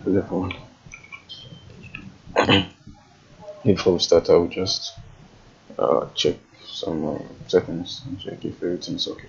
Level 1. Before we start, I will just check some settings and check if everything's okay.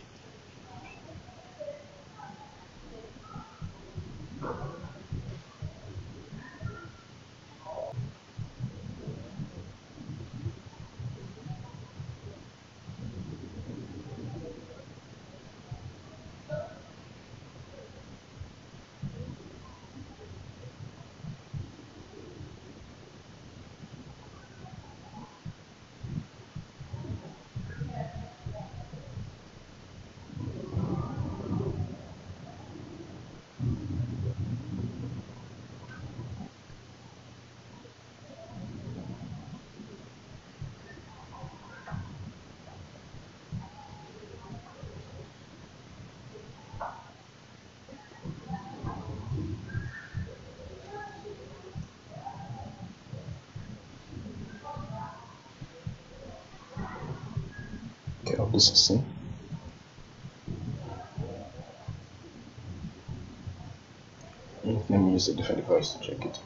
Okay, I'll do 16. Let me use a different device to check it.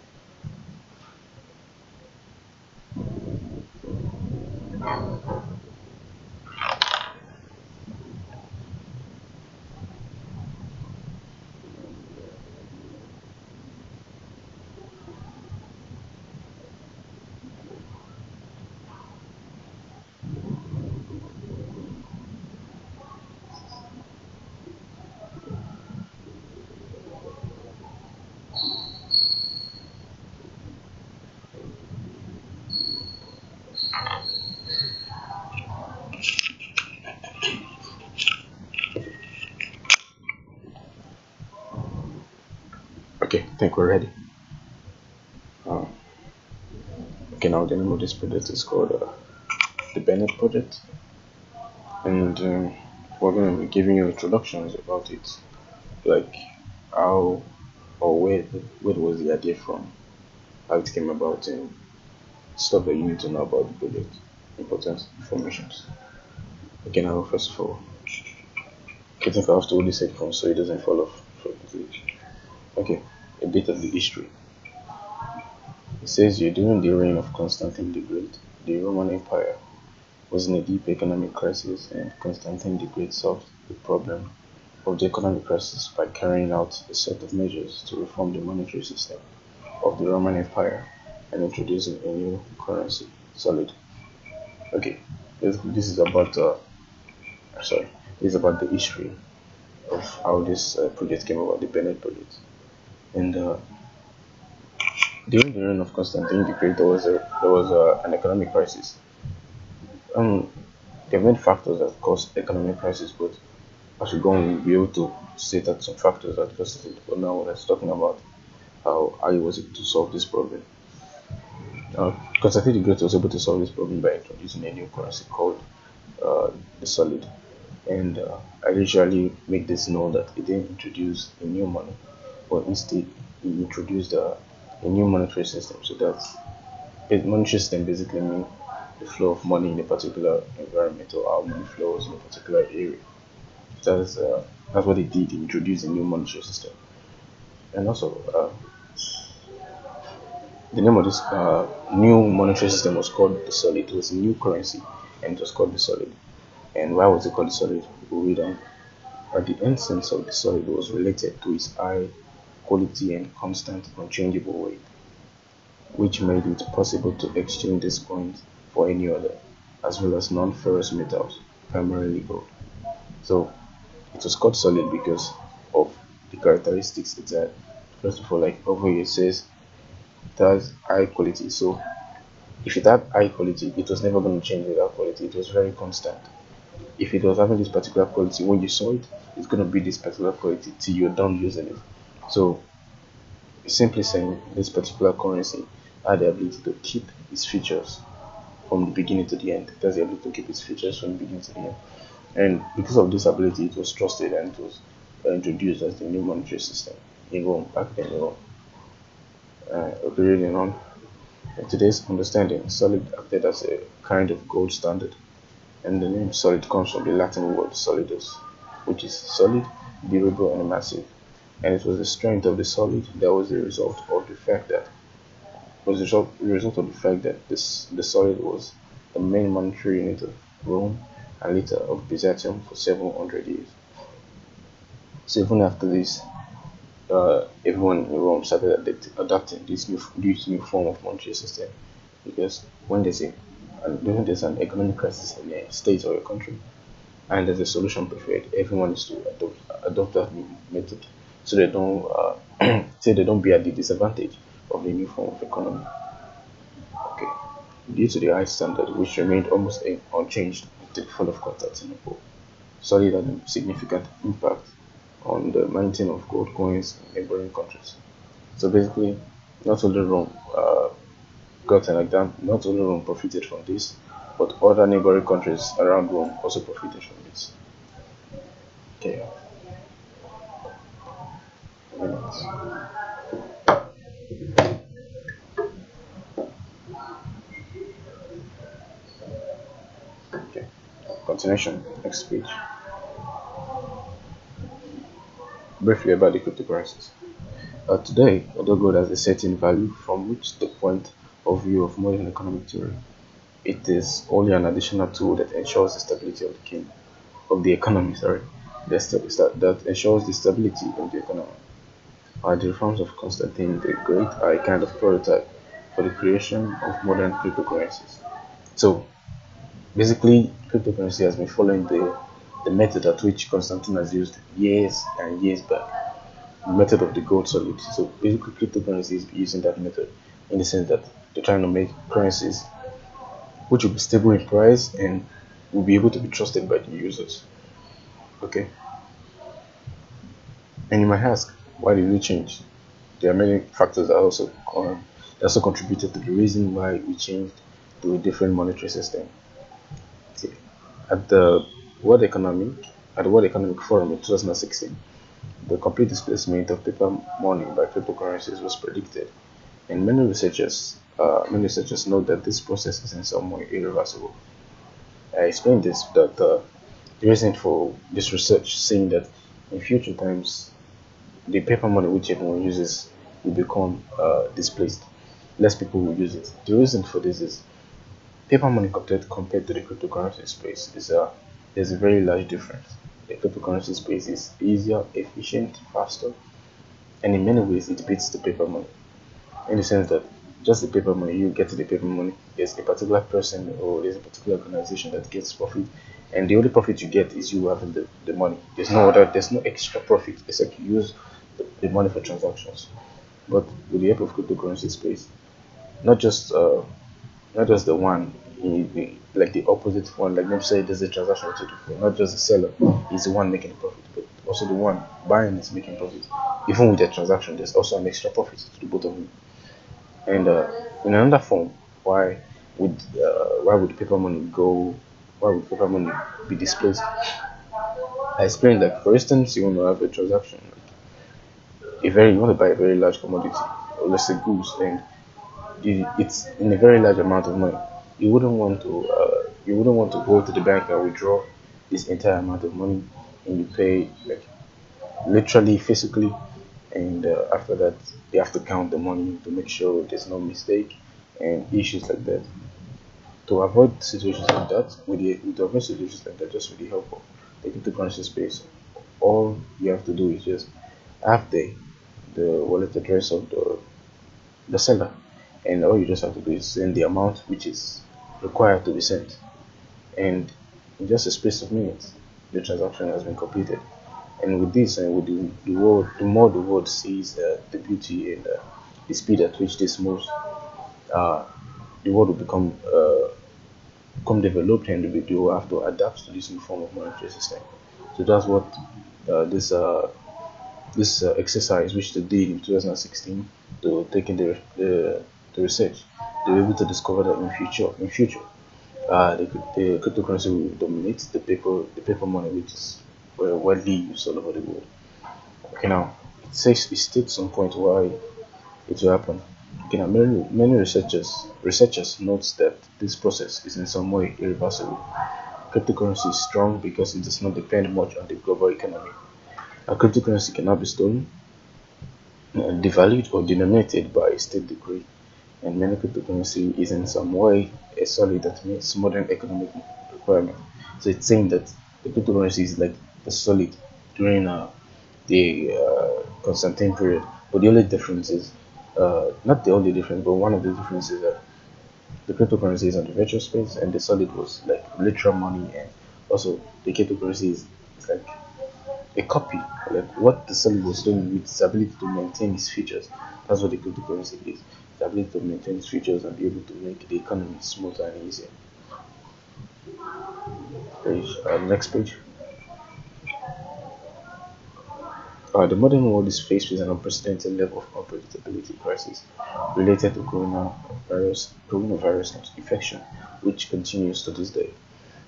Okay, I think we're ready. Okay, now the name of this project is called the Bennett project, and we're going to be giving you introductions about it, like how or where was the idea from, how it came about, and stuff that you need to know about the project, important informations. Okay, now first of all, I think I have to hold this headphone so it doesn't fall off. Okay, a bit of the history. It says here, during the reign of Constantine the Great, the Roman Empire was in a deep economic crisis, and Constantine the Great solved the problem of the economic crisis by carrying out a set of measures to reform the monetary system of the Roman Empire and introducing a new currency, solid. Okay, this is about this is about the history of how this project came about, the Bennett project. And during the reign of Constantine the Great, there was an economic crisis. There are many factors that caused economic crisis, but as we go on, we'll be able to state that some factors that caused it. But now let's talking about how he was able to solve this problem. Constantine the Great was able to solve this problem by introducing a new currency called the solid. And I usually make this known that he didn't introduce a new money, but instead he introduced a new monetary system. So that's a monetary system basically means the flow of money in a particular environment, or how money flows in a particular area. That's what he did. He introduced a new monetary system. And also the name of this new monetary system was called the solid. It was a new currency, and it was called the solid. And why was it called the solid? We'll read on. The essence of the solid was related to its high quality and constant unchangeable weight, which made it possible to exchange this coin for any other, as well as non-ferrous metals, primarily gold. So it was called solid because of the characteristics it had. First of all, like over here it says it has high quality. So if it had high quality, it was never going to change with that quality. It was very constant. If it was having this particular quality, when you saw it, it's going to be this particular quality till you're done using it. So simply saying, this particular currency had the ability to keep its features from the beginning to the end. It has the ability to keep its features from the beginning to the end. And because of this ability, it was trusted, and it was introduced as the new monetary system in Rome, back then in Rome. Operating on today's understanding, solid acted as a kind of gold standard, and the name solid comes from the Latin word solidus, which is solid, durable, and massive. and it was the strength of the solid that was the result of the fact that the solid was the main monetary unit of Rome and later of Byzantium for 700 years. So even after this, everyone in Rome started adopting this new form of monetary system, because when there's an economic crisis in a state or a country, and there's a solution preferred, everyone is to adopt that new method, so they don't they don't be at the disadvantage of the new form of economy. Okay, due to the high standard which remained almost unchanged until the fall of Constantinople, solid had a significant impact on the minting of gold coins in neighboring countries. So basically, not only Rome not only Rome profited from this, but other neighboring countries around Rome also profited from this. Okay, minutes. Okay, continuation. Next page. Briefly about the cryptocurrencies. Today, although gold has a certain value from which the point of view of modern economic theory, it is only an additional tool that ensures the stability of the economy. That ensures the stability of the economy. The reforms of Constantine the Great are a kind of prototype for the creation of modern cryptocurrencies. So basically, cryptocurrency has been following the method at which Constantine has used years and years back, the method of the gold solid. So basically, cryptocurrency is using that method in the sense that they're trying to make currencies which will be stable in price and will be able to be trusted by the users. Okay, and you might ask, why did we change? There are many factors that also contributed to the reason why we changed to a different monetary system. Okay. At the World Economy, at the World Economic Forum in 2016, the complete displacement of paper money by cryptocurrencies was predicted, and many researchers note that this process is in some way irreversible. I explained the reason for this research, saying that in future times the paper money which everyone uses will become displaced. Less people will use it. The reason for this is paper money compared to the cryptocurrency space there's a very large difference. The cryptocurrency space is easier, efficient, faster, and in many ways it beats the paper money. In the sense that just the paper money, you get to the paper money, there's a particular person or there's a particular organization that gets profit, and the only profit you get is you having the money. There's no extra profit except you use the money for transactions. But with the help of cryptocurrency space, not just the one like the opposite one, like let's say there's a transaction with two people, not just the seller is the one making the profit, but also the one buying is making profit. Even with the transaction, there's also an extra profit to the both of you. And in another form, why would paper money go? Why would paper money be displaced? I explained that, for instance, you want to have a transaction, you want to buy a very large commodity, or let's say goods, and it's in a very large amount of money. You wouldn't want to go to the bank and withdraw this entire amount of money, and you pay like literally physically, and after that you have to count the money to make sure there's no mistake and issues like that. To avoid situations like that, just with the help of the cryptocurrency space, all you have to do is just have the wallet address of the seller, and all you just have to do is send the amount which is required to be sent, and in just a space of minutes the transaction has been completed. And with this, and with the more the world sees the beauty and the speed at which this moves, the world will become developed, and they will have to adapt to this new form of monetary system. So that's what this exercise, which they did in 2016, to take in the research, they were able to discover that in future, the cryptocurrency will dominate the paper money, which is widely used all over the world. Okay, now it states some point why it will happen. Okay, now many researchers notes that this process is in some way irreversible. Cryptocurrency is strong because it does not depend much on the global economy. A cryptocurrency cannot be stolen, devalued or denominated by a state decree, and many cryptocurrency is in some way a solid that meets modern economic requirement. So it's saying that the cryptocurrency is like the solid during the Constantine period. But the only difference is, not the only difference, but one of the differences is that the cryptocurrency is on the virtual space and the solid was like literal money, and also the cryptocurrency is like a copy, like what the solid was doing with its ability to maintain its features. That's what the cryptocurrency is. The ability to maintain its features and be able to make the economy smoother and easier. Next page. The modern world is faced with an unprecedented level of unpredictability crisis related to coronavirus infection, which continues to this day.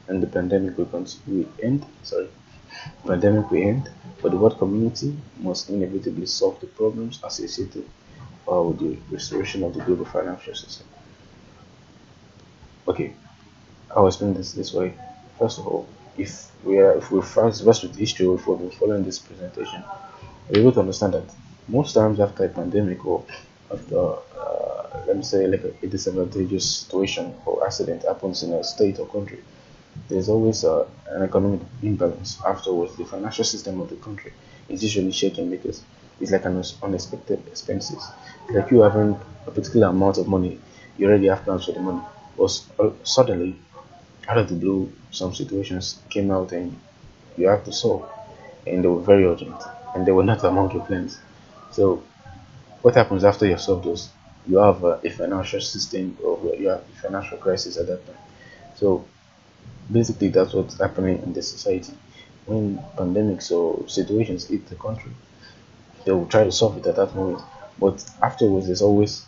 And the pandemic will end, but the world community must inevitably solve the problems associated with the restoration of the global financial system. Okay, I'll explain this way. First of all, if we're first versed with history, or if we've been following this presentation, we're able to understand that most times after a pandemic or after let me say like a disadvantageous situation or accident happens in a state or country, there's always an economic imbalance afterwards. The financial system of the country is usually shaken because it's like an unexpected expenses. It's like you having a particular amount of money, you already have plans for the money, but suddenly, out of the blue, some situations came out and you have to solve, and they were very urgent, and they were not among your plans. So, what happens after you solve those? You have a financial system, or you have a financial crisis at that time. So, basically, that's what's happening in the society. When pandemics or situations hit the country, they will try to solve it at that moment. But afterwards, there's always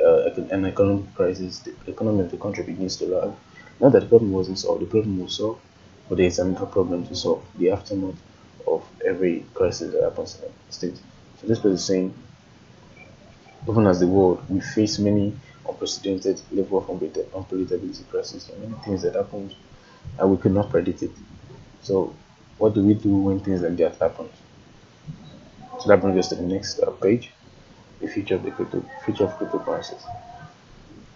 an economic crisis. The economy of the country begins to lag. Not that the problem wasn't solved, the problem was solved, but there's another problem to solve, the aftermath of every crisis that happens in the state. So this was saying, even as the world, we face many unprecedented level of unpredictability crisis and many things that happened and we could not predict it. So what do we do when things like that happen? So that brings us to the next page, the future of cryptocurrencies.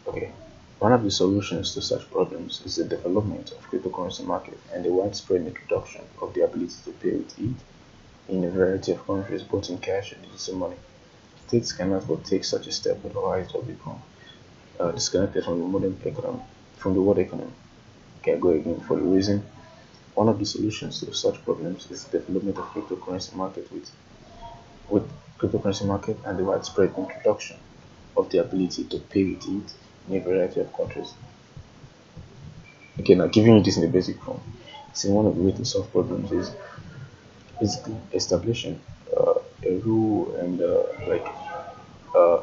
Okay. One of the solutions to such problems is the development of cryptocurrency market and the widespread introduction of the ability to pay with it in a variety of countries, both in cash and digital money. States cannot but take such a step, otherwise they'll become disconnected from the modern economy, from the world economy. Okay, go again. For the reason, one of the solutions to such problems is the development of cryptocurrency market with cryptocurrency market and the widespread introduction of the ability to pay with it in a variety of countries. Okay, now giving you this in a basic form, see one of the ways to solve problems is basically establishing a rule and a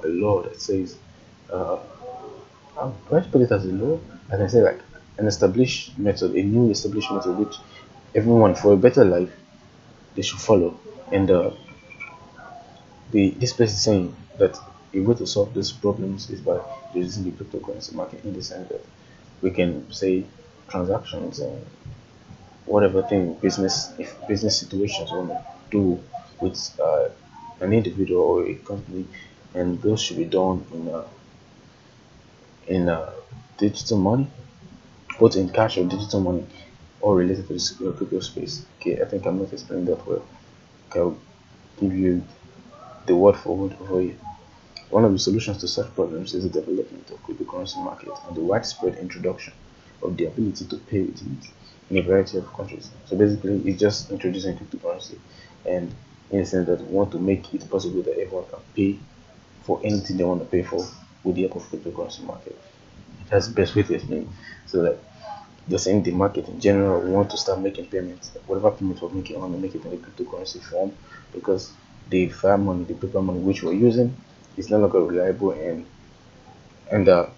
law that says, do I put it as a law? As I say, like an established method, a new established method which everyone for a better life they should follow. And this place is saying that a way to solve these problems is by using the cryptocurrency market, in the sense that we can say transactions and whatever thing if business situations want to do with an individual or a company, and those should be done in digital money, both in cash or digital money, or related to the crypto space. Okay, I think I'm not explaining that well. Okay, I'll give you the word for word over here. One of the solutions to such problems is the development of cryptocurrency market and the widespread introduction of the ability to pay with it in a variety of countries. So basically, it's just introducing cryptocurrency, and in the sense that we want to make it possible that everyone can pay for anything they want to pay for with the help of cryptocurrency market. That's the best way to explain it. So that they're saying the market in general, we want to start making payments. Whatever payment we're making, we want to make it in a cryptocurrency form, because the fiat money, the paper money which we're using, is no longer reliable, and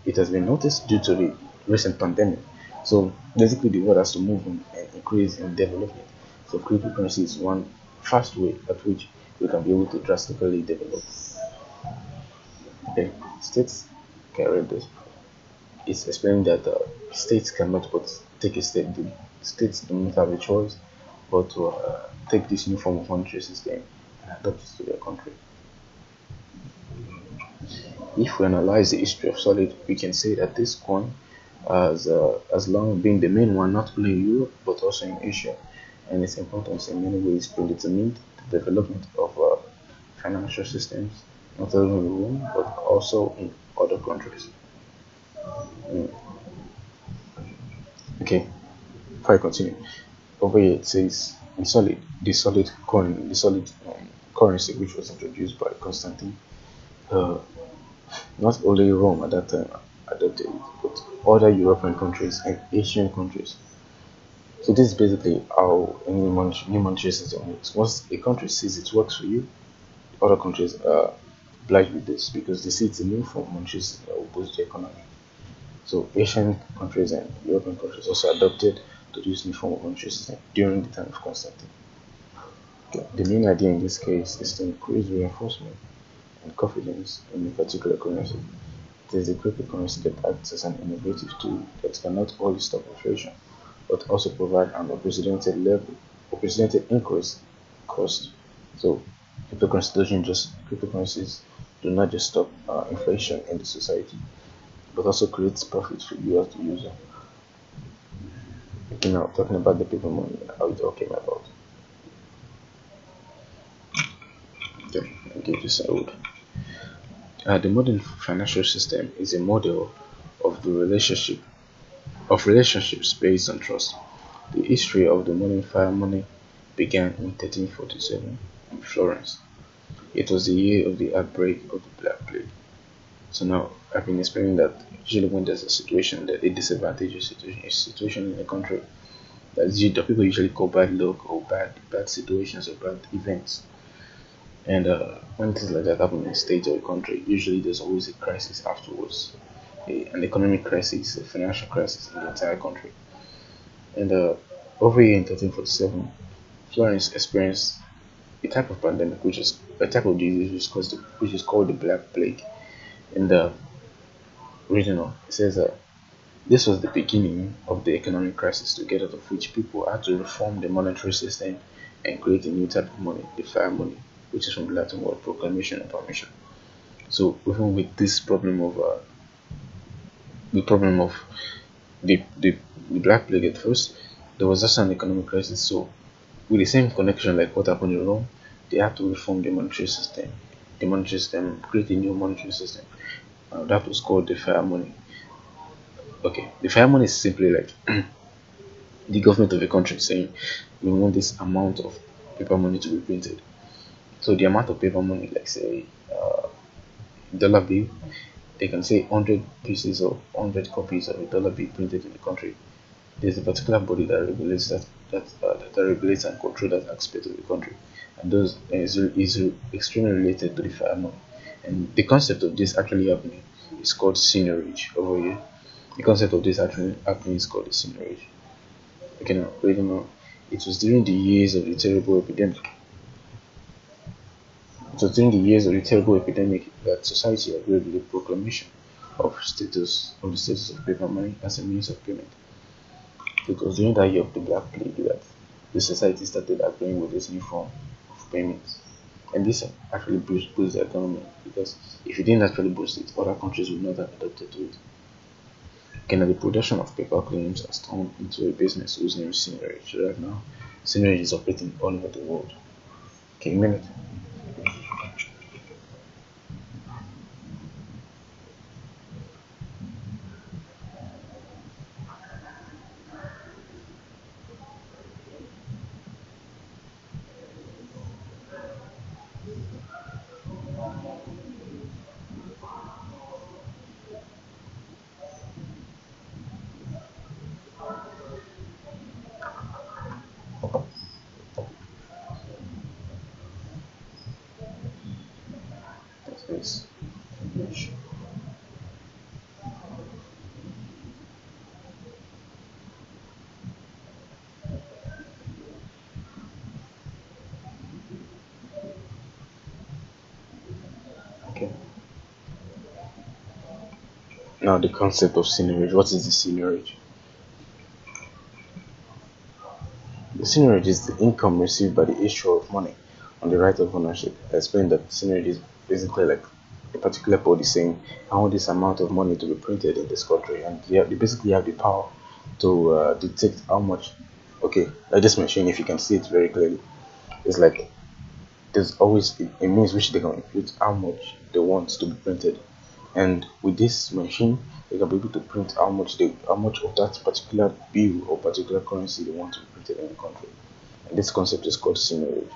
it has been noticed due to the recent pandemic. So basically, the world has to move and increase in development. So cryptocurrency is one fast way at which we can be able to drastically develop. Okay, states can read this. It's explaining that states cannot but take a step. The states do not have a choice but to take this new form of monetary system and adopt it to their country. If we analyze the history of Solid, we can say that this coin has long been the main one, not only in Europe but also in Asia, and its importance in many ways predetermined the development of financial systems, not only in Rome but also in other countries. Mm. Okay, before I continue, over here it says the solid currency which was introduced by Constantine. Uh, Not only Rome at that time adopted it, but other European countries and Asian countries. So this is basically how any new monetary system works. Once a country sees it works for you, other countries are obliged with this because they see it's a new form of monetary system that will boost the economy. So Asian countries and European countries also adopted to this new form of monetary system during the time of Constantine. Okay. The main idea in this case is to increase reinforcement and confidence in a particular currency. It is a cryptocurrency that acts as an innovative tool that can not only stop inflation, but also provide an unprecedented increase cost. So cryptocurrencies do not just stop inflation in the society, but also creates profit for you as the user. Okay, now talking about the paper money, how it all came about. Okay, I'll give this a load. The modern financial system is a model of the relationships based on trust. The history of the modern fiat money began in 1347 in Florence. It was the year of the outbreak of the Black Plague. So now I've been explaining that usually when there's a situation that a disadvantageous situation in a country, that people usually call bad luck or bad situations or bad events. And when things like that happen in a state or a country, usually there's always a crisis afterwards, an economic crisis, a financial crisis in the entire country. And over here in 1347, Florence experienced a type of pandemic, which is a type of disease which is called the Black Plague. In the original, it says this was the beginning of the economic crisis, to get out of which people had to reform the monetary system and create a new type of money, the fiat money, which is from the Latin word proclamation and permission. So even with this problem of the Black Plague at first, there was also an economic crisis. So with the same connection like what happened in Rome, they had to reform the monetary system. Create a new monetary system. That was called the fiat money. Okay, the fiat money is simply like the government of a country saying we want this amount of paper money to be printed. So the amount of paper money, like say dollar bill, they can say 100 pieces or 100 copies of a dollar bill printed in the country. There's a particular body that regulates that regulates and controls that aspect of the country, and those is extremely related to the fiat money. And the concept of this actually happening is called seigniorage over here. The concept of this actually happening is called the seigniorage. Okay, now reading on. It was during the years of the terrible epidemic. It was during the years of the terrible epidemic that society agreed with the proclamation of the status of paper money as a means of payment. It was during that year of the Black Plague that the society started agreeing with this new form of payment. And this actually boosts the economy, because if it didn't actually boost it, other countries would not have adopted to it. Okay, now the production of paper claims has turned into a business whose name is seigniorage. So right now, seigniorage is operating all over the world. Okay, a minute. That is English. Okay. Now the concept of seigniorage. What is the seigniorage? The seigniorage is the income received by the issuer of money on the right of ownership. I explained that seigniorage is basically like a particular body saying, I want this amount of money to be printed in this country, and they basically have the power to detect how much. Okay, like this machine, if you can see it very clearly, it's like there's always a means which they can input how much they want to be printed, and with this machine they can be able to print how much of that particular bill or particular currency they want to be printed in the country. And this concept is called seigniorage,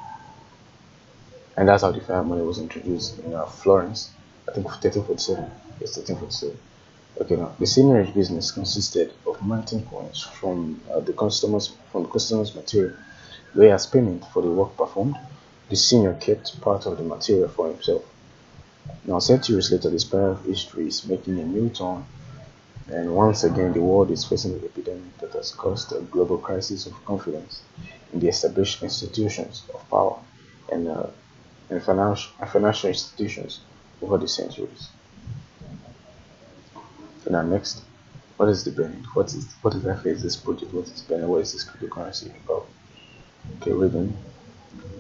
and that's how the fiat money was introduced in Florence, I think 1347. Yes, 1347. Okay, now the seigniorage business consisted of minting coins from the customer's material, where as payment for the work performed, the senior kept part of the material for himself. Now, centuries later, the spiral of history is making a new turn, and once again, the world is facing an epidemic that has caused a global crisis of confidence in the established institutions of power and financial institutions over the centuries. So now, next, what is the Benin? What is this project? What is Benin? What is this cryptocurrency about? Okay, reading.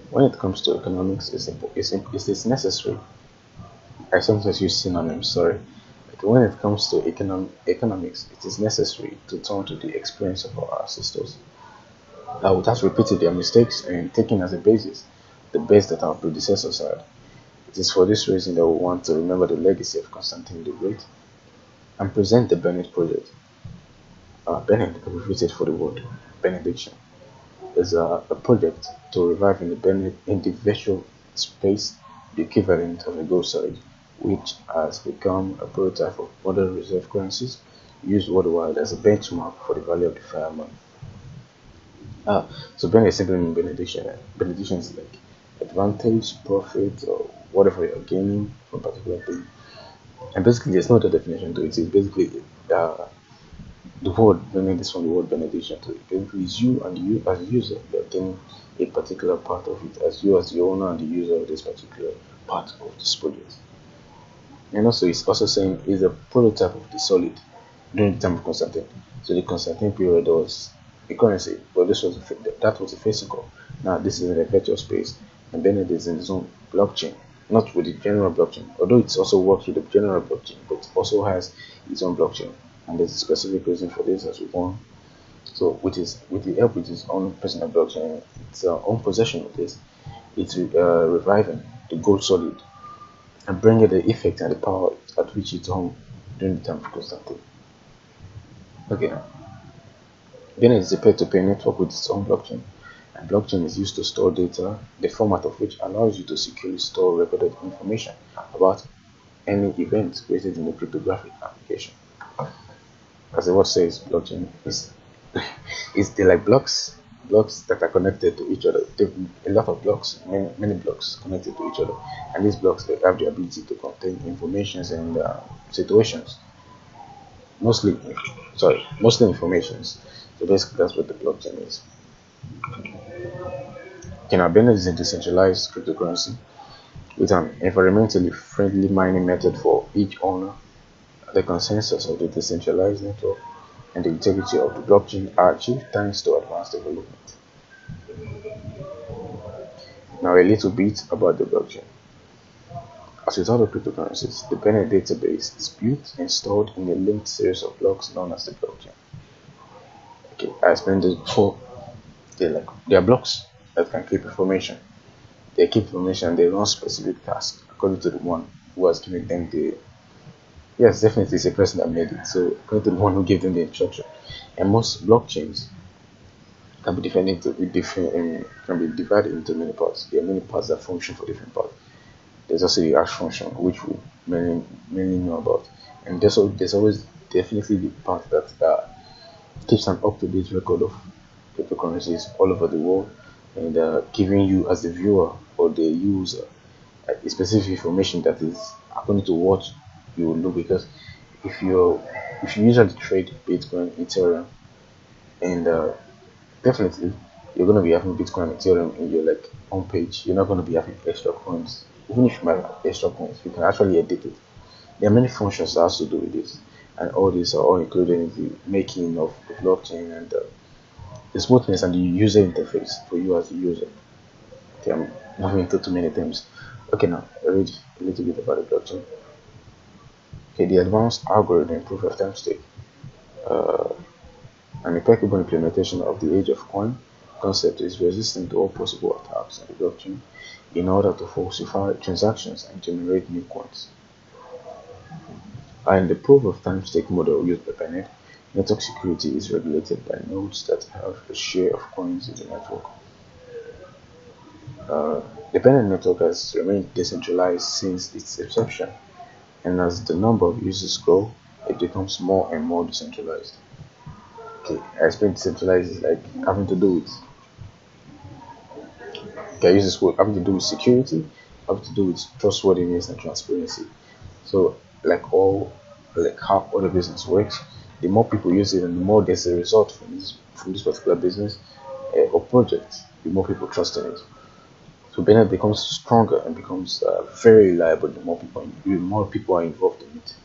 When it comes to economics, it's necessary. I sometimes use synonyms, sorry. But when it comes to economics, it is necessary to turn to the experience of our ancestors, who has repeated their mistakes and taken as a basis the best that our predecessors had. It is for this reason that we want to remember the legacy of Constantine the Great and present the Bennett project. Bennett, abbreviated for the word benediction, is a project to revive in the virtual space the equivalent of a gold solid, which has become a prototype of modern reserve currencies used worldwide as a benchmark for the value of the fiat money. So Bennett simply means benediction. Benediction is like advantage, profit, or whatever you're gaining from a particular thing. And basically, there's no other definition to it. It's basically the word Bennett is from the word benediction. So basically, it's you and you as a user, you're getting a particular part of it, as you as the owner and the user of this particular part of this project. And also, it's also saying it's a prototype of the solid during the time of Constantine. So the Constantine period was a currency, but that was a physical. Now this is in a virtual space, and Bennett is in his own blockchain, not with the general blockchain. Although it also works with the general blockchain, but it also has its own blockchain. And there's a specific reason for this as we go on. So with the help with his own personal blockchain, its own possession of this, it's reviving the gold solid and bringing the effect and the power at which it's home during the time of Constantine. Okay, now Bennett is a peer-to-peer network with its own blockchain, and blockchain is used to store data, the format of which allows you to securely store recorded information about any event created in the cryptographic application. As the word says, blockchain is they're like blocks that are connected to each other. A lot of blocks, many blocks connected to each other, and these blocks, they have the ability to contain informations and situations. Mostly informations. So basically, that's what the blockchain is. Okay, now Bennett is a decentralized cryptocurrency with an environmentally friendly mining method for each owner. The consensus of the decentralized network and the integrity of the blockchain are achieved thanks to advanced development. Now a little bit about the blockchain. As with other cryptocurrencies, the Bennett database is built and stored in a linked series of blocks known as the blockchain. Okay, I explained this before. They are blocks that can keep information. They keep information, they run specific tasks according to the one who has given them the. Yes, definitely it's a person that made it. So according to the one who gave them the instruction. And most blockchains can be divided into many parts. There are many parts that function for different parts. There's also the hash function, which we mainly know about. And there's always definitely the part that keeps an up-to-date record of cryptocurrencies all over the world, and giving you as the viewer or the user a specific information that is according to what you will know. Because if you usually trade Bitcoin, Ethereum, and definitely you're going to be having Bitcoin, Ethereum in your home page, you're not going to be having extra coins. Even if you might have extra coins, you can actually edit it. There are many functions that has to do with this, and all these are all included in the making of the blockchain and the smoothness and the user interface for you as a user. Okay, I'm moving into too many things. Okay, now I read a little bit about the blockchain. Okay, the advanced algorithm proof of time stake, an impeccable implementation of the age of coin concept, is resistant to all possible attacks on the blockchain in order to falsify transactions and generate new coins. In the proof of time stake model used by Bennett, network security is regulated by nodes that have a share of coins in the network. The Bennett network has remained decentralized since its inception, and as the number of users grow, it becomes more and more decentralized. Okay, I explained decentralized is like having to do with, okay, I use this word, having to do with security, having to do with trustworthiness and transparency. So like how other business works, the more people use it and the more there's a result from this particular business or project, the more people trust in it. So Bennett becomes stronger and becomes very reliable the more people are involved in it.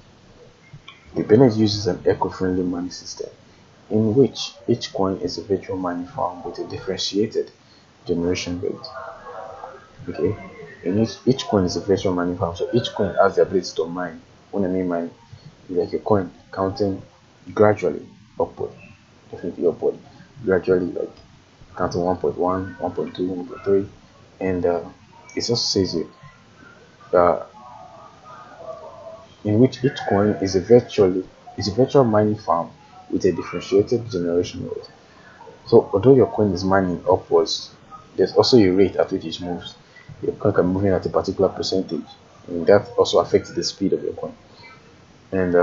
The Bennett uses an eco-friendly money system in which each coin is a virtual money farm with a differentiated generation rate. Okay, in each coin is a virtual money farm, so each coin has the ability to mine. When I mean mine, it's like a coin counting gradually upward, definitely upward, gradually like counting 1.1, 1.2, 1.3, and it also says it uh, in which each coin is a virtual mining farm with a differentiated generation rate. So although your coin is mining upwards, there's also a rate at which it moves. Your coin can move in at a particular percentage, and that also affects the speed of your coin. And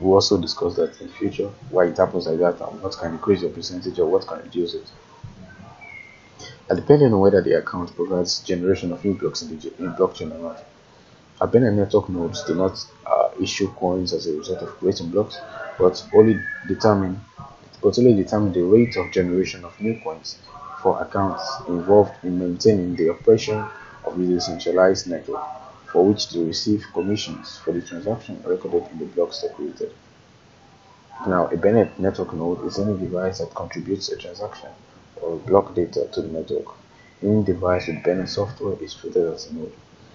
we'll also discuss that in future, why it happens like that and what can increase your percentage or what can reduce it. And depending on whether the account provides generation of new blocks in blockchain or not. Abena network nodes do not issue coins as a result of creating blocks, but only determine the rate of generation of new coins for accounts involved in maintaining the operation of the decentralized network, for which they receive commissions for the transaction recorded in the blocks they created. Now, a Bennett network node is any device that contributes a transaction or block data to the network. Any device with Bennett software is treated as a node.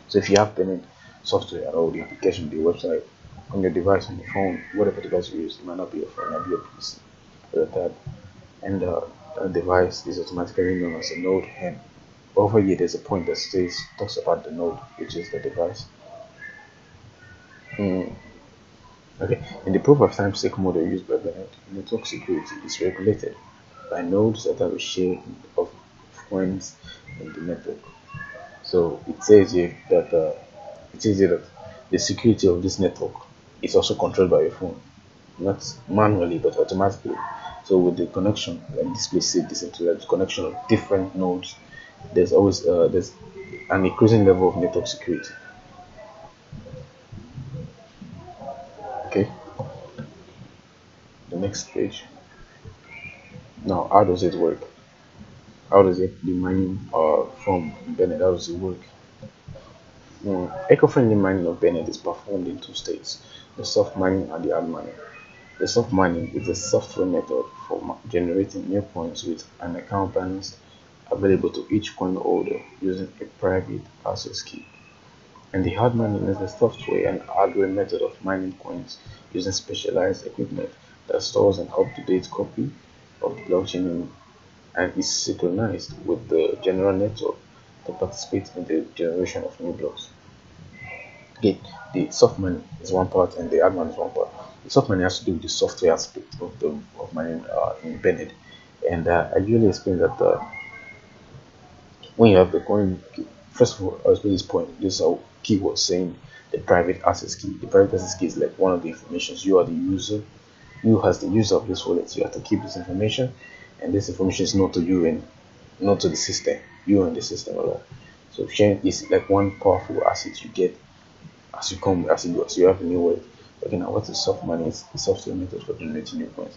So if you have Bennett software at all, the application, the website, on your device, on your phone, whatever device you use, it might not be your phone, it might be your PC or your tab, and that device is automatically known as a node. And over here, there's a point that talks about the node, which is the device. Okay, in the proof of time stake model used by Bennett, network security is regulated by nodes that have a share of coins in the network. So it says here that the security of this network is also controlled by your phone, not manually but automatically. So with the connection, like this place said, decentralized connection of different nodes, there's always there's an increasing level of network security. Okay, the next page. Now, how does it work? How does the mining from Bennett? How does it work? Eco-friendly mining of Bennett is performed in two states: the soft mining and the hard mining. The soft mining is a software method for generating new coins with an account balance available to each coin holder using a private access key. And the hard mining is the software and hardware method of mining coins using specialized equipment that stores an up-to-date copy of the blockchain and is synchronized with the general network to participate in the generation of new blocks. Okay, the soft money is one part and the hard money is one part. The soft money has to do with the software aspect of mining in Bennett, and I usually explain that when you have the coin, first of all, I'll explain this point. This is our keyword saying the private access key. The private access key is like one of the informations. You are the user. You as the user of this wallet, you have to keep this information, and this information is not to you and not to the system. You and the system alone. So sharing is like one powerful asset you get as you have a new wallet. Okay, now what is soft money? It's the software method for generating new coins.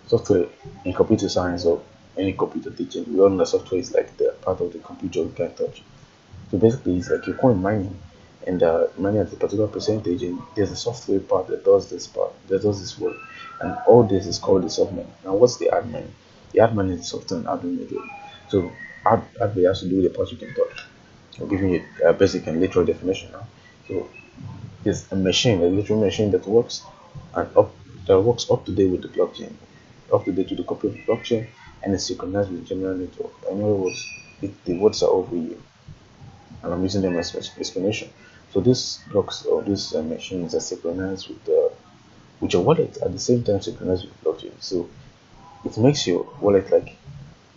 Software in computer science or any computer teaching, we all know that software is like the part of the computer we can't touch. So basically, it's like your coin mining, and mining at a particular percentage, and there's a software part that does this work, and all this is called the soft money. Now, what's the hard money? The hard money is the software and hardware method. So hardware has to do with the part you can touch. I'm giving you a basic and literal definition now. So is a machine, a literal machine that works up to date with the blockchain, up to date with the copy of the blockchain, and is synchronized with the general network. In other words, the words are over here, and I'm using them as explanation. So these blocks or these machines are synchronized with your wallet at the same time synchronized with blockchain. So it makes your wallet like,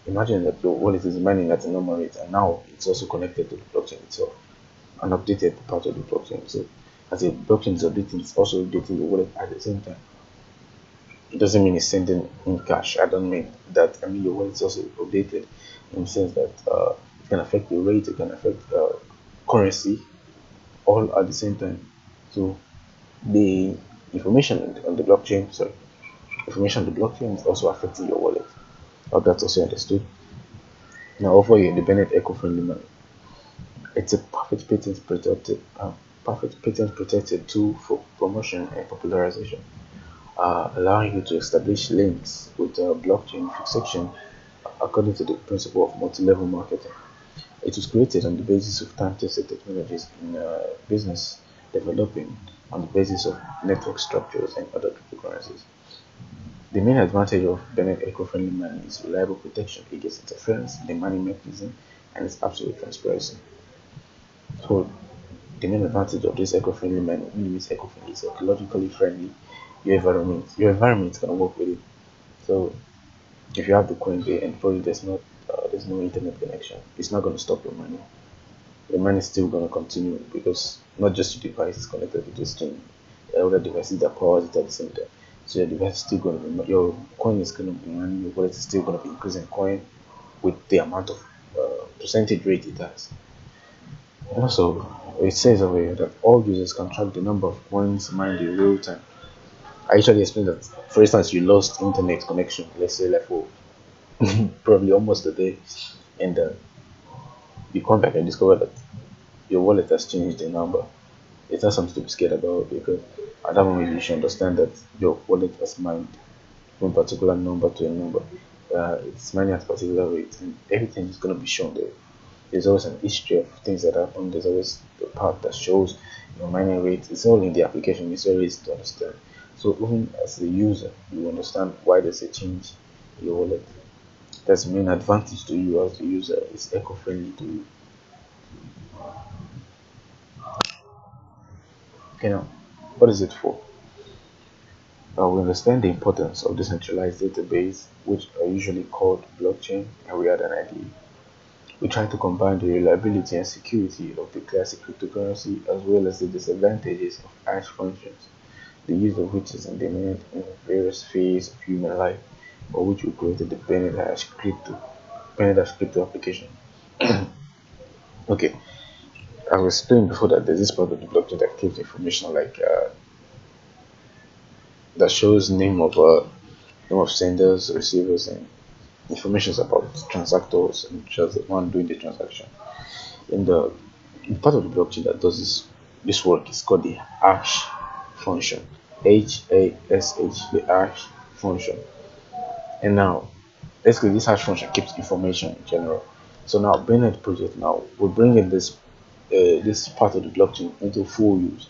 imagine that your wallet is mining at a normal rate, and now it's also connected to the blockchain itself, an updated part of the blockchain. So as the blockchain is updating, it's also updating the wallet at the same time. It doesn't mean it's sending in cash. I don't mean that. I mean your wallet is also updated in the sense that it can affect the rate, it can affect currency, all at the same time. So the information on the blockchain, sorry, information on the blockchain is also affecting your wallet. I hope that's also understood. Now over here, the Bennett eco-friendly money. It's a perfect patent protected tool for promotion and popularization, allowing you to establish links with blockchain fixation according to the principle of multi-level marketing. It was created on the basis of time-tested technologies in business developing on the basis of network structures and other cryptocurrencies. The main advantage of Bennett eco-friendly money is reliable protection against interference in the money mechanism and its absolute transparency. So the main advantage of this eco-friendly money, when it means eco-friendly, is ecologically friendly. Your environment can work with it. So if you have the coin there and probably there's no internet connection, it's not going to stop your money. The money is still going to continue because not just your device is connected to this thing, other devices that powers it at the same time. So your device is still going to be, your coin is going to be running, your wallet is still going to be increasing coin with the amount of percentage rate it has. Also, it says over here that all users can track the number of coins mined in real time. I usually explain that, for instance, you lost internet connection, let's say like for probably almost a day, and you come back and discover that your wallet has changed the number. It's not something to be scared about, because at that moment you should understand that your wallet has mined from a particular number to a number. It's mining at a particular rate, and everything is going to be shown there. There's always an history of things that happen. There's always the part that shows your mining rate. It's all in the application. It's very easy to understand. So even as a user, you understand why there's a change in your wallet. That's the main advantage to you as a user. It's eco-friendly to you. Okay, now, what is it for? We understand the importance of decentralized database, which are usually called blockchain, and we had an idea. We try to combine the reliability and security of the classic cryptocurrency as well as the disadvantages of hash functions, the use of which is in demand in various phases of human life, for which we created the Bennett Hash crypto application. Okay, I was explained before that there's this part of the blockchain that keeps information like that shows name of senders, receivers, and information about transactors and just the one doing the transaction. And the part of the blockchain that does this work is called the hash function. HASH, the hash function. And now basically this hash function keeps information in general. So now Bennett project now we're bringing this part of the blockchain into full use.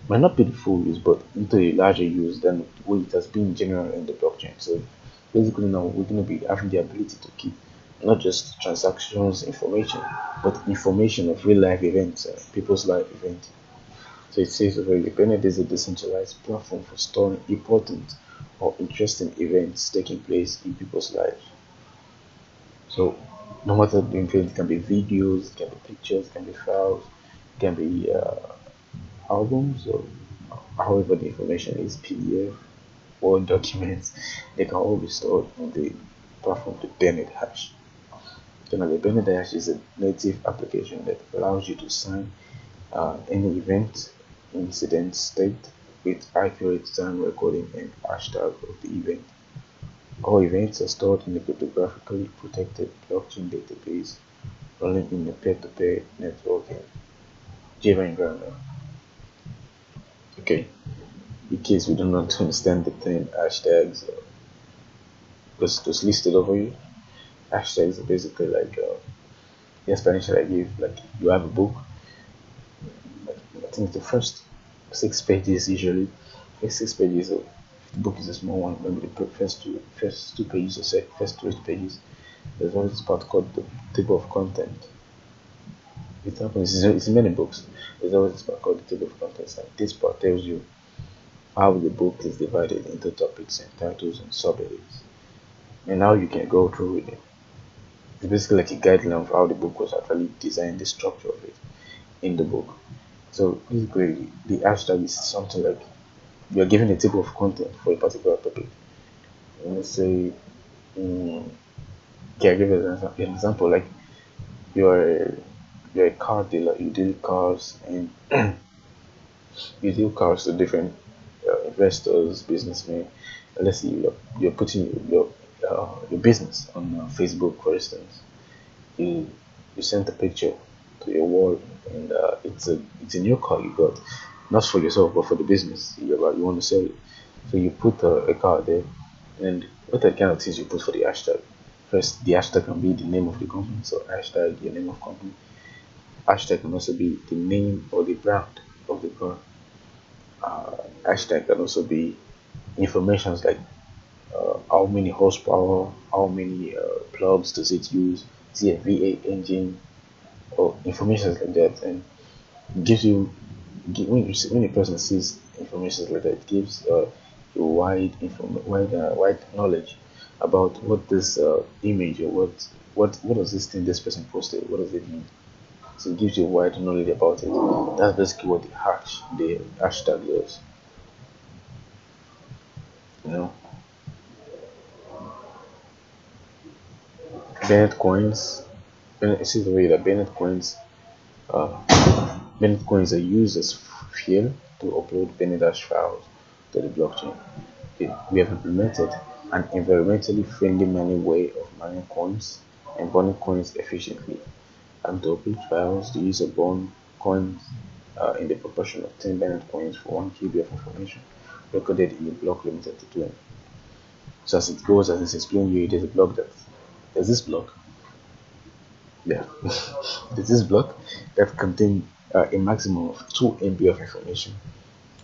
Might not be the full use, but into a larger use than what it has been general in the blockchain. So basically now we're going to be having the ability to keep not just transactions information, but information of real life events, people's life events. So it says over here, Bennett is a decentralized platform for storing important or interesting events taking place in people's lives. So no matter the event, it can be videos, it can be pictures, it can be files, it can be albums, or however the information is, PDF or documents, they can all be stored on the platform, the Bennett hash. So now the Bennett hash is a native application that allows you to sign any event, incident, state with accurate time recording and hashtag of the event. All events are stored in a cryptographically protected blockchain database running in a peer-to-peer networking Java environment. Okay, in case we do not understand the term hashtags, just listed over here. Hashtags are basically like the explanation I give. Like you have a book, like, I think it's the first 6 pages usually. First 6 pages. So if the book is a small one, maybe the first two pages or say first 3 pages. There's always this part called the table of content. It happens. It's in many books. There's always this part called the table of contents, and this part tells you how the book is divided into topics and titles and subheadings, and how you can go through with it. It's basically like a guideline of how the book was actually designed, the structure of it in the book. So basically, the hashtag is something like you are given a table of content for a particular topic. Let's say, can I give an example? Like you're a car dealer, you deal cars, and you deal cars to different investors, businessmen. Let's say you're putting your business on Facebook, for instance. You you sent a picture to your wall, and it's a new car you got, not for yourself but for the business you want to sell it. So you put a car there, and what are the kind of things you put for the hashtag? First, the hashtag can be the name of the company, so hashtag your name of company. Hashtag can also be the name or the brand of the car. Hashtag can also be informations like how many horsepower, how many plugs does it use, is it a V8 engine, or information like that. And it gives you, when a person sees information like that, it gives you wide knowledge about what this image, or what does this thing this person posted, what does it mean. So it gives you wide knowledge about it. That's basically what the hashtag does. You know, Bennett coins. This is the way that uh, Bennett coins are used as fuel to upload Bennett hash files to the blockchain. We have implemented an environmentally friendly mining way of mining coins and burning coins efficiently. And to upload files, the user burn coins in the proportion of 10 Bennett coins for 1 KB of information recorded in a block limited to 20. So as it goes, as it's explained here, there's this block, yeah, there's this block that contains a maximum of 2 MB of information.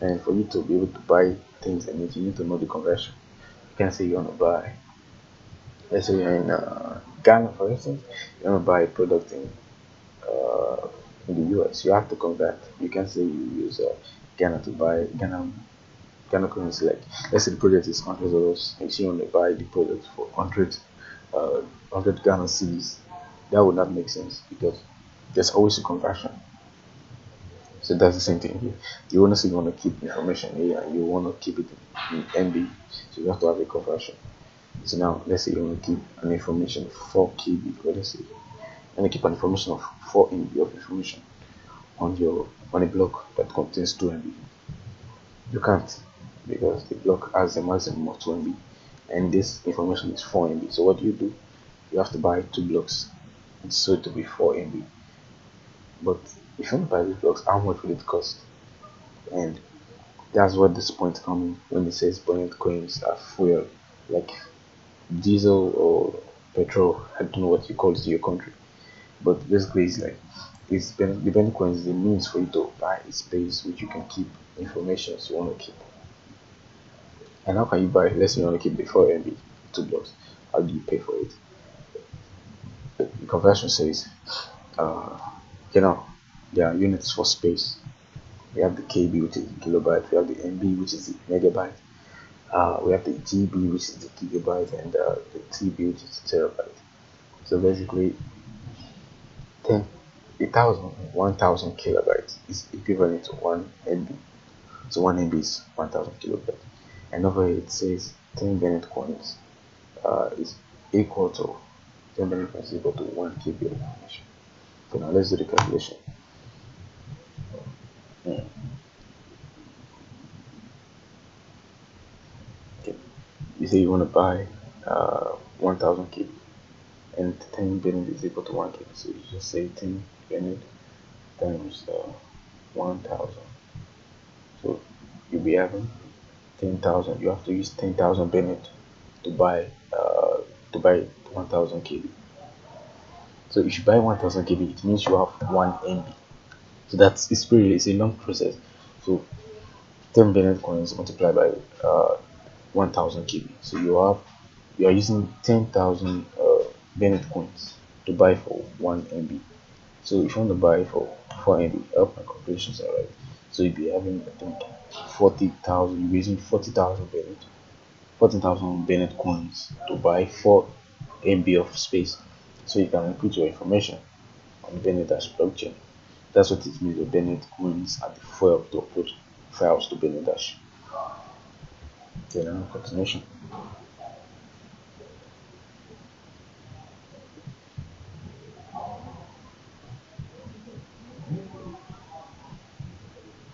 And for you to be able to buy things in it, you need to know the conversion. You can say you want to buy, let's say you're in Ghana, for instance, you want to buy a product in the US, you have to convert. You can say you use Ghana to buy Ghana currency. Like, let's say the product is $100, and you want to buy the product for 100 Ghana cedis. That would not make sense because there's always a conversion. So that's the same thing here. You want to say you want to keep information here, and you want to keep it in MB, so you have to have a conversion. So now let's say you want to keep an information 4 KB, let's say you want to keep an information of 4 MB of information on a block that contains 2 MB. You can't, because the block has a maximum of 2 MB, and this information is 4 MB. So what do? You have to buy 2 blocks, and so it will be 4 MB. But if you want to buy these blocks, how much will it cost? And that's what this point comes when it says Bennett coins are fuel, like diesel or petrol. I don't know what you call it in your country, but basically it's like the Bennett coins is the means for you to buy a space which you can keep information you want to keep. And how can you buy? Let's say you want to keep the 4 MB 2 blocks. How do you pay for it? The conversion says, there are units for space. We have the KB, which is the kilobyte. We have the MB, which is the megabyte. We have the GB, which is the gigabyte, and the TB, which is the terabyte. So basically, 1,000 kilobytes is equivalent to 1 MB. So 1 MB is 1,000 kilobytes. And over here it says 10 Bennett coins is equal to 10 Bennett coins is equal to 1 KB of information. So now let's do the calculation. Okay, you say you want to buy 1,000 KB, and 10 Bennett is equal to 1 KB. So you just say 10 Bennett times 1,000. So you'll be having 10,000. You have to use 10,000 Bennett to buy 1,000 KB. So if you buy 1,000 KB, it means you have 1 MB. So it's a long process. So 10 Bennett coins multiplied by 1000 KB. So you are using 10,000 Bennett coins to buy for 1 MB. So if you want to buy for 4 MB, help my calculations are right. So you'll be having, I think, 40,000. You're using 40,000 Bennett coins to buy 4 MB of space. So you can input your information on Bennett Dash blockchain. That's what it means. The Bennett coins are the fuel to upload files to Bennett Dash. Okay, now continuation.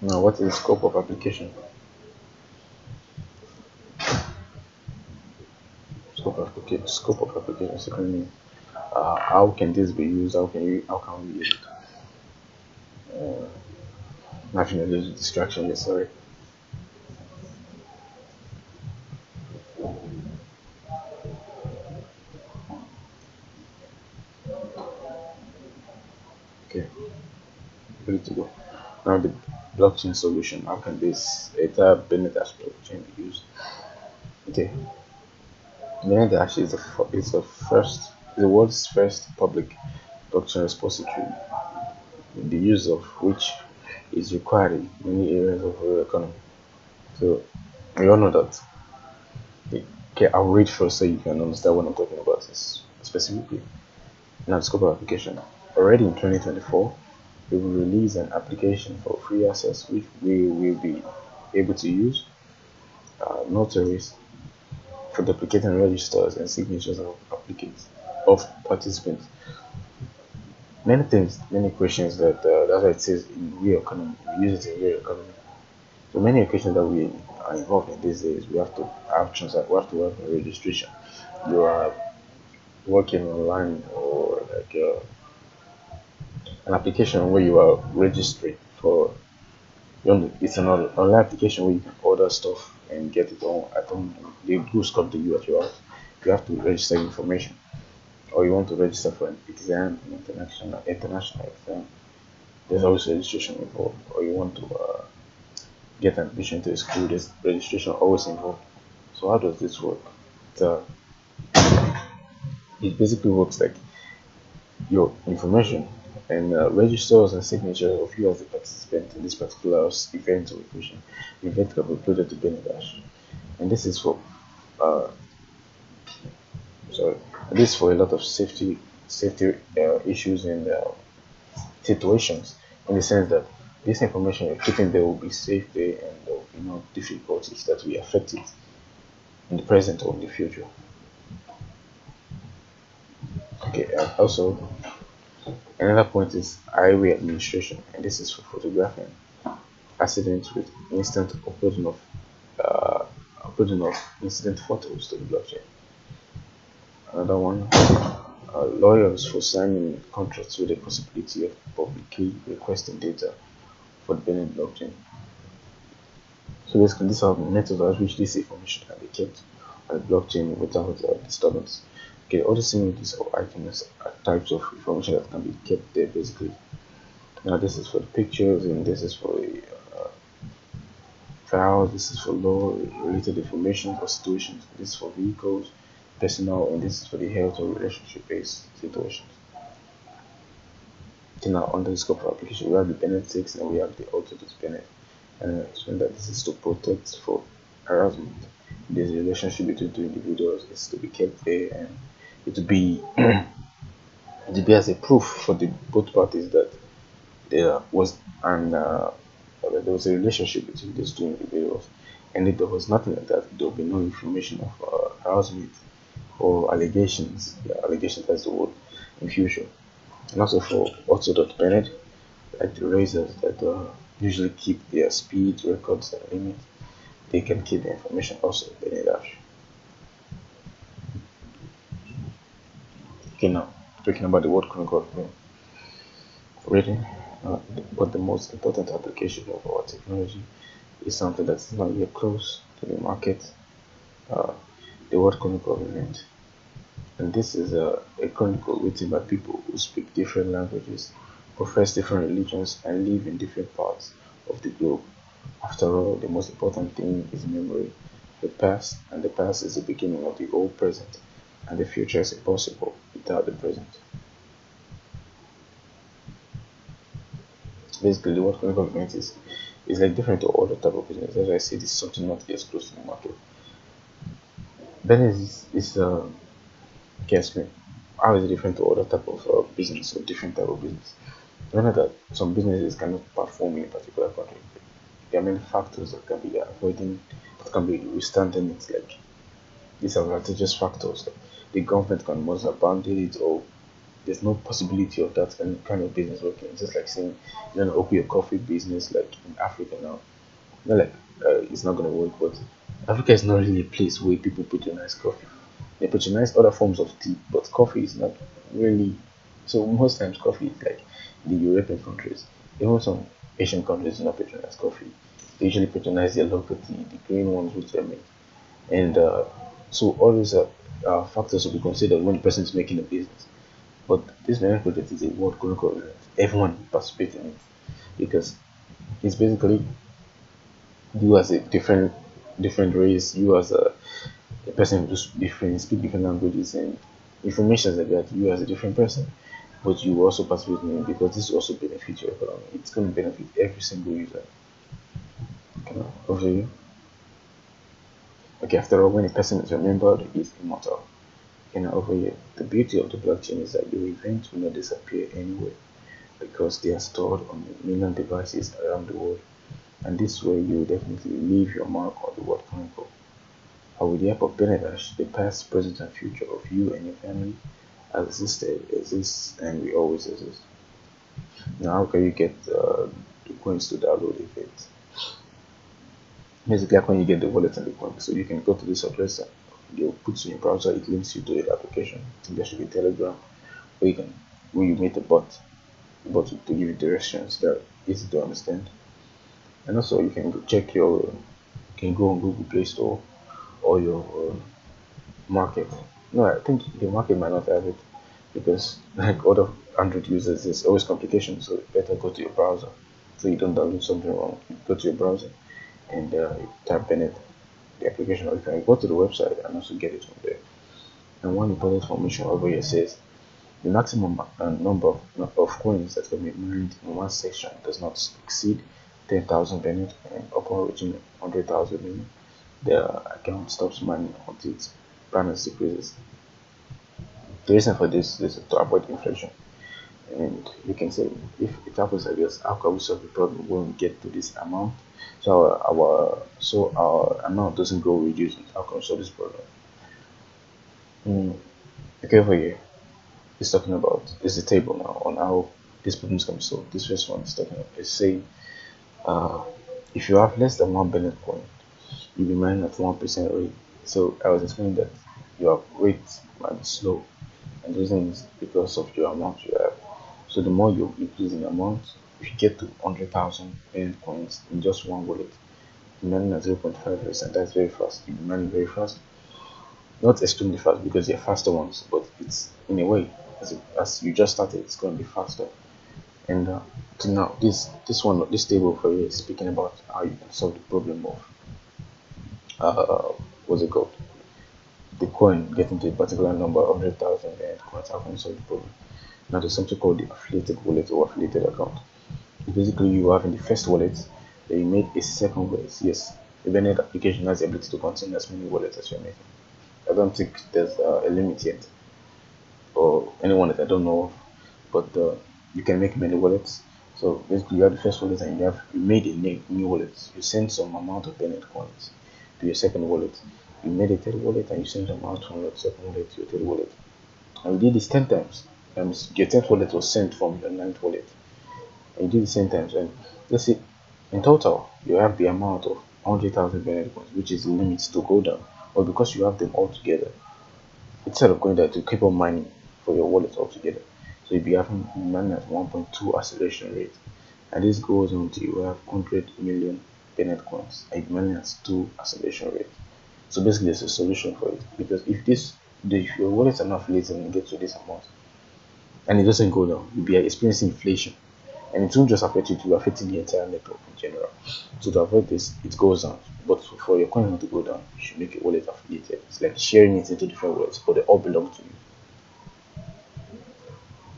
Now, what is the scope of application? Scope of application secondly, how can this be used? How can we use it? National distraction. Yes, sorry. Okay, ready to go. Now the blockchain solution. How can this entire Bennett Dash blockchain be used? Okay, Bennett Dash is the world's first public blockchain repository, the use of which is required in many areas of our economy. So we all know that. Okay, I'll read first so you can understand what I'm talking about this specifically. Now, the scope of application. Already in 2024, we will release an application for free access, which we will be able to use notaries for duplicating registers and signatures of applicants of participants. Many questions that's why it says in real economy. We use it in real economy. So many occasions that we are involved in these days, we have to work on registration. You are working online or like an application where you are registering for. It's an online application where you can order stuff and get it on at home. They do come to you at your house. You have to register information, or you want to register for an exam, an international exam. There's always registration involved. Or you want to get admission to a school. There's registration always involved. So how does this work? It, it basically works like your information and registers and signatures of you as a participant in this particular event or equation. The event can be uploaded to Bennett Dash, and this is for this is for a lot of safety issues and situations, in the sense that this information you're keeping there will be safe there, and there will be no difficulties that will affect it in the present or in the future. Okay, also another point is highway administration, and this is for photographing accidents with instant uploading of incident photos to the blockchain. Another one, lawyers for signing contracts with the possibility of publicly requesting data for the Bennett blockchain. So basically, these are methods by which this information can be kept on the blockchain without disturbance. Okay, all the images or items are types of information that can be kept there basically. Now this is for the pictures, and this is for the files, this is for law related information or situations, this is for vehicles, personal, and this is for the health or relationship based situations. Okay, now under the scope of application, we have the Bennett 6 and we have the Autodesk Bennett, and I explained that this is to protect for harassment. This relationship between two individuals is to be kept there, and it to be as a proof for the both parties that there was there was a relationship between these two individuals, and if there was nothing like that, there will be no information of harassment or allegations. Yeah, allegations, that's the word, in future. And also for Auto.Bennett, like the racers that usually keep their speed records and limit, they can keep the information also in Bennett Dash. Okay, now talking about the World Chronicle rating, but the most important application of our technology is something that is not yet close to the market, the World Chronicle event. And this is a chronicle written by people who speak different languages, profess different religions, and live in different parts of the globe. After all, the most important thing is memory. The past, and the past is the beginning of the whole present, and the future is impossible without the present. Basically, what chemical business is like different to other type of business. As I say, this is something not yet close to the market. Business is guess me. How is it different to other type of business or different type of business? You know that some businesses cannot perform in a particular country. There are many factors that can be avoiding, that can be withstanding it. Like disadvantageous factors, like the government can must abandon it, or there's no possibility of that kind of business working. It's just like saying you want to open a coffee business like in Africa now. Not like it's not gonna work, but Africa is not really a place where people patronize coffee. They patronize other forms of tea, but coffee is not really. So most times coffee is like the European countries, even some Asian countries do not patronize coffee. They usually patronize their local tea, the green ones which they make. And so all these factors will be considered when the person is making a business. But this marriage project is a world curriculum. Everyone participates in it because it's basically you as a different race, you as a person who different speak different languages and information like that, you as a different person. But you also participate in it because this also benefits your economy. It's going to benefit every single user. Okay, over you. Okay, after all, when a person is remembered, he is immortal. Over here, the beauty of the blockchain is that your events will not disappear anywhere because they are stored on a million devices around the world, and this way you will definitely leave your mark on the world chronicle. And with the help of Benedash, the past, present, and future of you and your family has existed, exists, and will always exist. Now, how can you get the coins to download events? Basically, when you get the wallet and the coins, so you can go to this address and they'll put in your browser, it links you to the application. I think there should be Telegram where you meet a bot to give you directions that are easy to understand. And also you can check you can go on Google Play Store or your market. No, I think the market might not have it because like other Android users, there's always complications. So better go to your browser so you don't download something wrong. You go to your browser and type in it the application, or you can go to the website and also get it from there. And one important information over here says the maximum number of coins that can be mined in one section does not exceed 10,000 Bennett, and upon reaching 100,000 the account stops mining until its balance decreases. The reason for this is to avoid inflation. And you can say, if it happens like this, how can we solve the problem when we get to this amount? So our amount doesn't go reducing. How can we solve this problem? Okay, over here, it's talking about is the table now on how these problems can be solved. This first one is talking about is saying if you have less than 1 Bennett coin, you'll be mining at 1% rate. So I was explaining that your rate might be slow, and the reason is because of your amount you have. So the more you increase in amount, if you get to 100,000 Bennett coins in just one wallet, you're mining at 0.5%, that's very fast. You'll be mining very fast. Not extremely fast because they're faster ones, but it's in a way as you just started, it's going to be faster. And till now, this table for you is speaking about how you can solve the problem of what's it called? The coin getting to a particular number, 100,000 coins. How can you solve the problem? Now there's something called the affiliated wallet or affiliated account. Basically, you have in the first wallet that you made a second wallet. Yes, the Bennett application has the ability to contain as many wallets as you're making. I don't think there's a limit yet, or anyone that I don't know of, but you can make many wallets. So basically, you have the first wallet and you made a new wallet. You send some amount of Bennett coins to your second wallet. You made a third wallet and you send some amount from your second wallet to your third wallet. And you did this 10 times. And your 10th wallet was sent from your 9th wallet. And you did the same times. And let's see, in total, you have the amount of 100,000 Bennett coins, which is the limit to go down. But because you have them all together, instead of going there to keep on mining for your wallet altogether, so you'll be having mining at 1.2 acceleration rate, and this goes until you have 100 million Bennett coins and you're mining at 2 acceleration rate. So basically, there's a solution for it, because if your wallets are not affiliated and you get to this amount and it doesn't go down, you'll be experiencing inflation. and it won't just affect you, it will affect the entire network in general. So to avoid this, it goes down. But for your coin to go down, you should make a wallet affiliated. It's like sharing it into different wallets, but they all belong to you.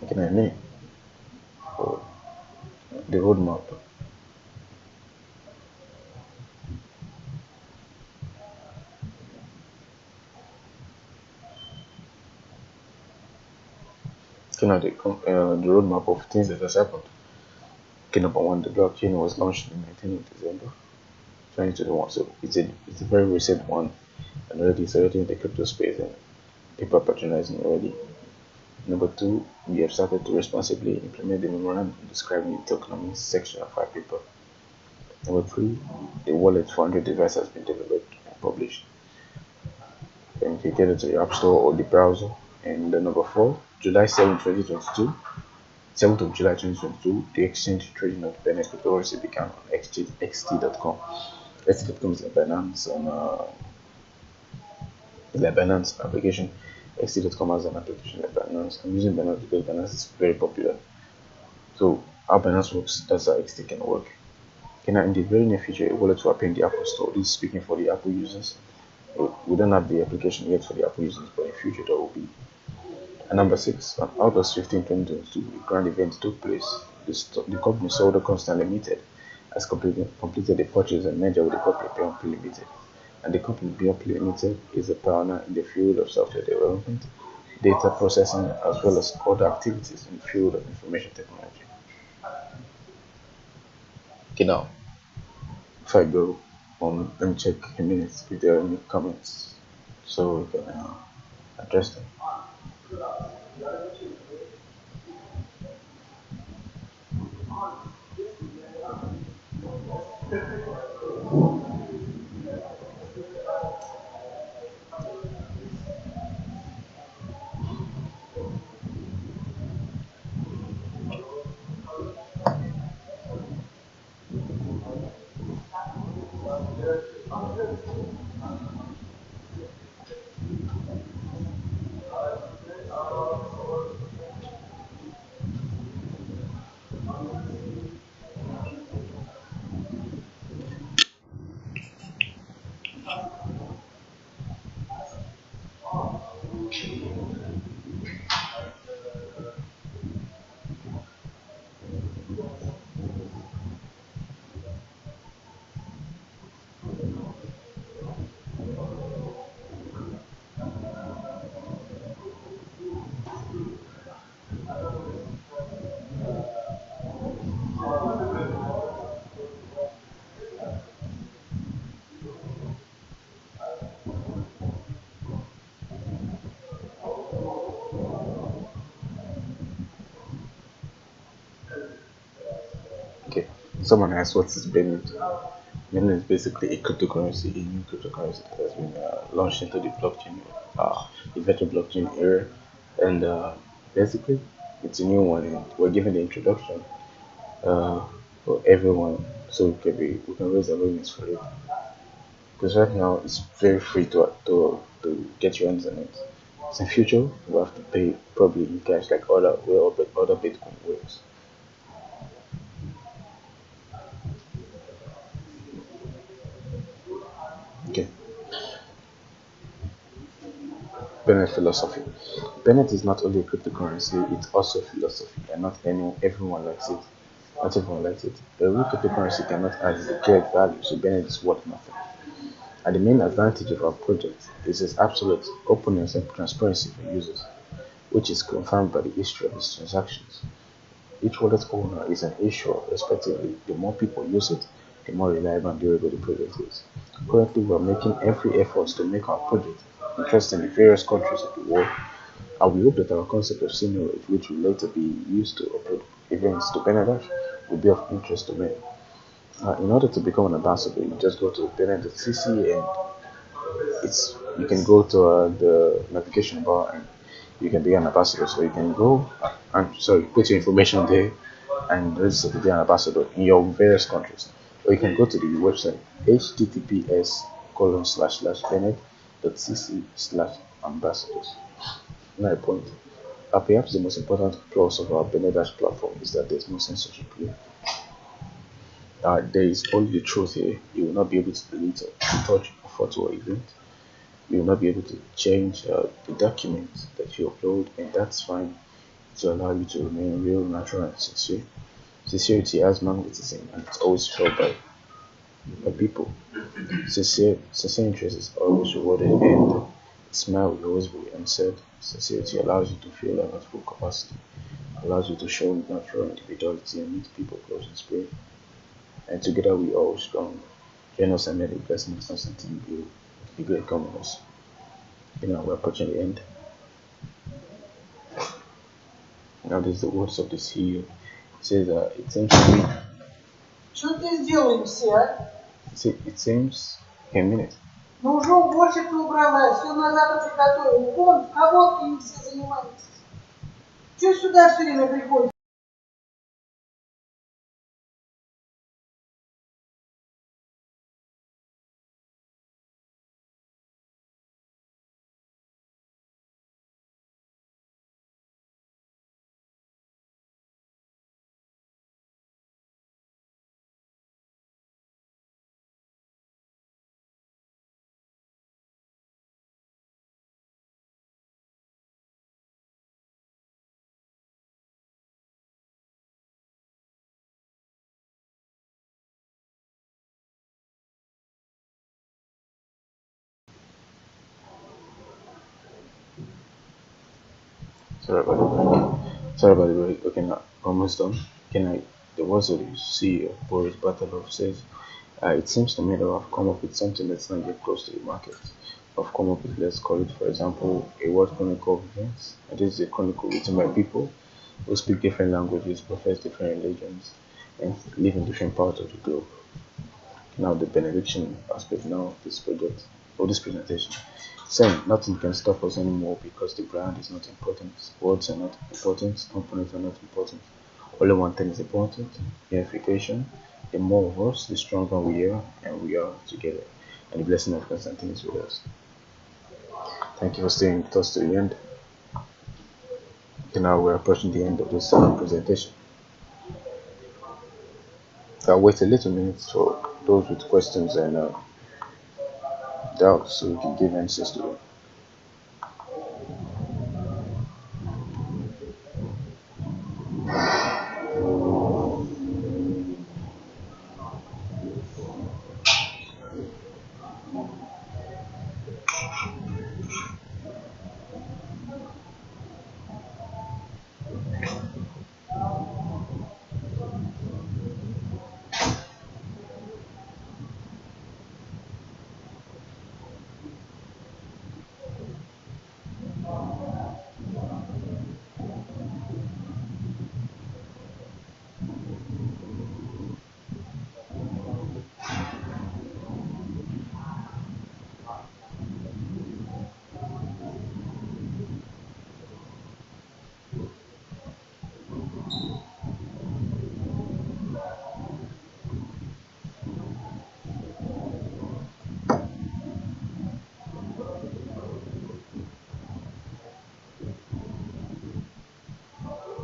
Okay, I mean, for the roadmap. Okay, now the roadmap of things that has happened. Okay, number one, the blockchain was launched in 19th of December 2021, so it's a very recent one, and already it's already in the crypto space and people are patronizing already. Number two, we have started to responsibly implement the memorandum describing the tokenomics section of our paper. Number three, the wallet for 100 device has been developed and published. And you can get it to the App Store or the browser. And number four, July 7, 2022, 7th of July 2022, the exchange trading of Binance cryptocurrency began on xt.com. xt.com is a Binance application. xt.com has an application like Binance. I'm using Binance because Binance is very popular. So how Binance works, that's how XT can work. Okay, now in the very near future, a wallet will appear in the Apple Store. This is speaking for the Apple users. We don't have the application yet for the Apple users, but in future there will be. And number six, on August 15, 2022, a grand event took place. The company Soldo Constant Limited has completed the purchase and merger with the company Beyond Limited. And the company Beyond Limited is a pioneer in the field of software development, data processing, as well as other activities in the field of information technology. Okay, now, if I go on, let me check a minute if there are any comments so we can address them. Okay, someone asked what is Benin? Benin is basically a cryptocurrency, a new cryptocurrency that has been launched into the blockchain, the virtual blockchain era, and basically it's a new one, and we're giving the introduction for everyone, so we can raise awareness for it. Because right now it's very free to get your hands on it. So in future, we have to pay probably in cash like other Bitcoin works. Okay. Bennett philosophy. Bennett is not only a cryptocurrency, it's also a philosophy, and not everyone likes it. Not everyone likes it. A real cryptocurrency cannot add declared value, so Bennett is worth nothing. And the main advantage of our project is its absolute openness and transparency for users, which is confirmed by the history of its transactions. Each wallet owner is an issuer, respectively. The more people use it, the more reliable and durable the project is. Currently, we are making every effort to make our project interesting in various countries of the world, and we hope that our concept of Seniorage, which will later be used to upload events to Benedash, will be of interest to many. In order to become an ambassador, you just go to benet.cc and you can go to the navigation bar and you can be an ambassador. So you can go and put your information there and register to be an ambassador in your various countries. Or you can go to the website https://benet.cc/ambassadors. Another point. Perhaps the most important plus of our Benedash platform is that there's no censorship here. There is only the truth here. You will not be able to delete or touch a photo or event. You will not be able to change the document that you upload, and that's fine to allow you to remain real, natural, and sincere. Sincerity has magnetism, and it's always felt by people. Sincere interest is always rewarded, and a smile will always be answered. Sincerity allows you to feel at full capacity, allows you to show natural individuality and meet people close in spirit. And together we all strong. Join us and may the blessing of Constantine be great commoners. We're approaching the end. Now this is the words of the CEO. It says it seems to me. Что ты сделаем все, а? It seems a minute. Ну уже уборщик убрала, все на завтра приготовила. Вон, кого им все занимаетесь? Что сюда все время приходит? Sorry about the break. Okay, now almost done. The words of the CEO, Boris Batalov, says, it seems to me that I've come up with something that's not yet close to the market. I've come up with, let's call it, for example, a word chronicle of events. And this is a chronicle written by people who speak different languages, profess different religions, and live in different parts of the globe. Now, the benediction aspect now of this project, or this presentation, saying nothing can stop us anymore because the brand is not important, words are not important, components are not important. Only one thing is important: unification. The more of us, the stronger we are, and we are together. And the blessing of Constantine is with us. Thank you for staying with us to the end. Now we're approaching the end of this presentation. I'll wait a little minute for those with questions and doubts so we can give answers to them.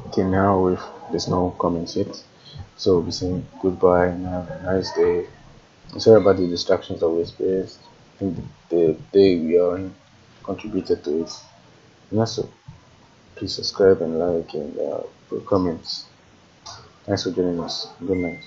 Okay, now if there's no comments yet, so we'll be saying goodbye and have a nice day. I'm sorry about the distractions that we experienced. I think the day we are in contributed to it. And also, please subscribe and like and put comments. Thanks for joining us. Good night.